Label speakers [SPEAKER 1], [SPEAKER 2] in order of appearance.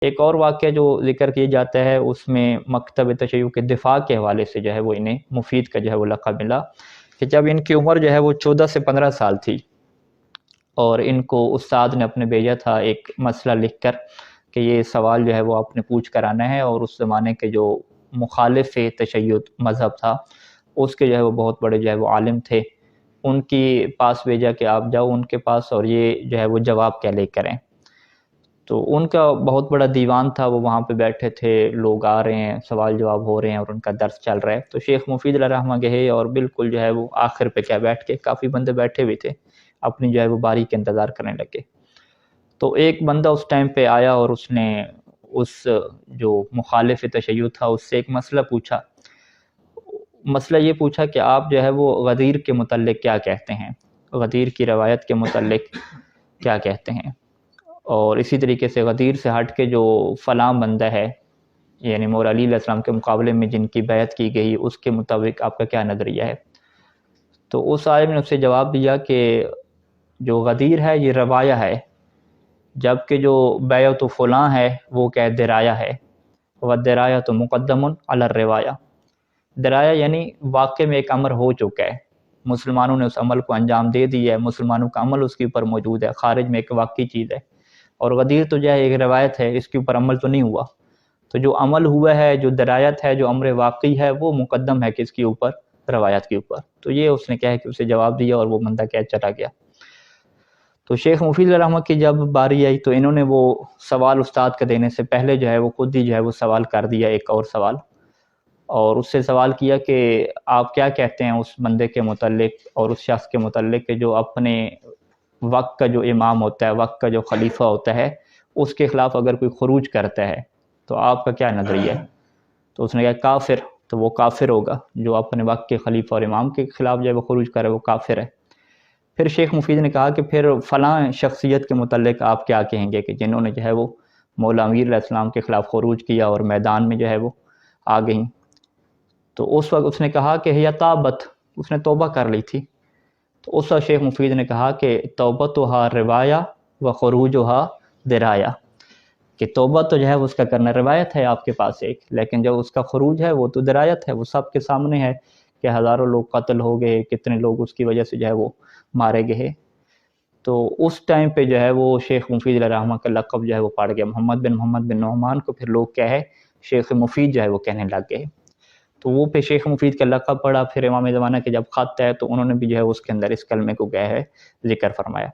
[SPEAKER 1] ایک اور واقعہ جو ذکر کیا جاتا ہے اس میں مکتب تشیع کے دفاع کے حوالے سے جو ہے وہ انہیں مفید کا جو ہے وہ لقب ملا، کہ جب ان کی عمر جو ہے وہ 14 سے 15 سال تھی اور ان کو استاد نے اپنے بھیجا تھا ایک مسئلہ لکھ کر کہ یہ سوال جو ہے وہ آپ نے پوچھ کر آنا ہے، اور اس زمانے کے جو مخالف تشیع مذہب تھا اس کے جو ہے وہ بہت بڑے جو ہے وہ عالم تھے، ان کی پاس بھیجا کہ آپ جاؤ ان کے پاس اور یہ جو ہے وہ جواب کیا لے کریں۔ تو ان کا بہت بڑا دیوان تھا، وہ وہاں پہ بیٹھے تھے، لوگ آ رہے ہیں، سوال جواب ہو رہے ہیں اور ان کا درس چل رہا ہے۔ تو شیخ مفید علیہ رحمہ گئے اور بالکل جو ہے وہ آخر پہ کیا بیٹھ کے، کافی بندے بیٹھے ہوئے تھے، اپنی جو ہے وہ باری کے انتظار کرنے لگے۔ تو ایک بندہ اس ٹائم پہ آیا اور اس نے اس جو مخالف تشیع تھا اس سے ایک مسئلہ پوچھا۔ مسئلہ یہ پوچھا کہ آپ جو ہے وہ غدیر کے متعلق کیا کہتے ہیں، غدیر کی روایت کے متعلق کیا کہتے ہیں، اور اسی طریقے سے غدیر سے ہٹ کے جو فلاں بندہ ہے، یعنی مولا علی علیہ السلام کے مقابلے میں جن کی بیعت کی گئی، اس کے مطابق آپ کا کیا نظریہ ہے۔ تو اس عالم نے اس سے جواب دیا کہ جو غدیر ہے یہ روایہ ہے، جبکہ جو بیعت فلاں ہے وہ کہ درایا ہے، والدرایا تو مقدم علی الروایہ۔ درایا یعنی واقع میں ایک امر ہو چکا ہے، مسلمانوں نے اس عمل کو انجام دے دیا ہے، مسلمانوں کا عمل اس کے اوپر موجود ہے، خارج میں ایک واقعی چیز ہے، اور غدیر تو جو ہے ایک روایت ہے، اس کے اوپر عمل تو نہیں ہوا۔ تو جو عمل ہوا ہے، جو درایت ہے، جو امر واقعی ہے، وہ مقدم ہے کس کے اوپر، روایت کے اوپر۔ تو یہ اس نے کہا کہ اسے جواب دیا اور وہ بندہ کیا چلا گیا۔ تو شیخ مفید علیہ رحمہ کی جب باری آئی تو انہوں نے وہ سوال استاد کا دینے سے پہلے جو ہے وہ خود ہی جو ہے وہ سوال کر دیا، ایک اور سوال، اور اس سے سوال کیا کہ آپ کیا کہتے ہیں اس بندے کے متعلق اور اس شخص کے متعلق کہ جو اپنے وقت کا جو امام ہوتا ہے، وقت کا جو خلیفہ ہوتا ہے، اس کے خلاف اگر کوئی خروج کرتا ہے تو آپ کا کیا نظریہ ہے۔ تو اس نے کہا کافر، تو وہ کافر ہوگا، جو اپنے وقت کے خلیفہ اور امام کے خلاف جو ہے وہ خروج کرے وہ کافر ہے۔ پھر شیخ مفید نے کہا کہ پھر فلاں شخصیت کے متعلق آپ کیا کہیں گے کہ جنہوں نے جو ہے وہ مولا امیر علیہ السلام کے خلاف خروج کیا اور میدان میں جو ہے وہ آ گئیں۔ تو اس وقت اس نے کہا کہ ہی تابت، اس نے توبہ کر لی تھی۔ تو اس وقت شیخ مفید نے کہا کہ توبتھا روایہ و خروجھا درایا، کہ توبہ تو جو ہے اس کا کرنا روایت ہے آپ کے پاس ایک، لیکن جو اس کا خروج ہے وہ تو درایت ہے، وہ سب کے سامنے ہے کہ ہزاروں لوگ قتل ہو گئے، کتنے لوگ اس کی وجہ سے جو ہے وہ مارے گئے۔ تو اس ٹائم پہ جو ہے وہ شیخ مفید علیہ رحمہ کا لقب جو ہے وہ پڑ گیا، محمد بن نعمان کو پھر لوگ کیا ہے شیخ مفید جو ہے وہ کہنے لگ گئے۔ تو وہ پہ شیخ مفید کا لقب پڑا۔ پھر امام زمانہ کے جب خط ہے تو انہوں نے بھی جو ہے اس کے اندر اس کلمے کو گیا ہے ذکر فرمایا۔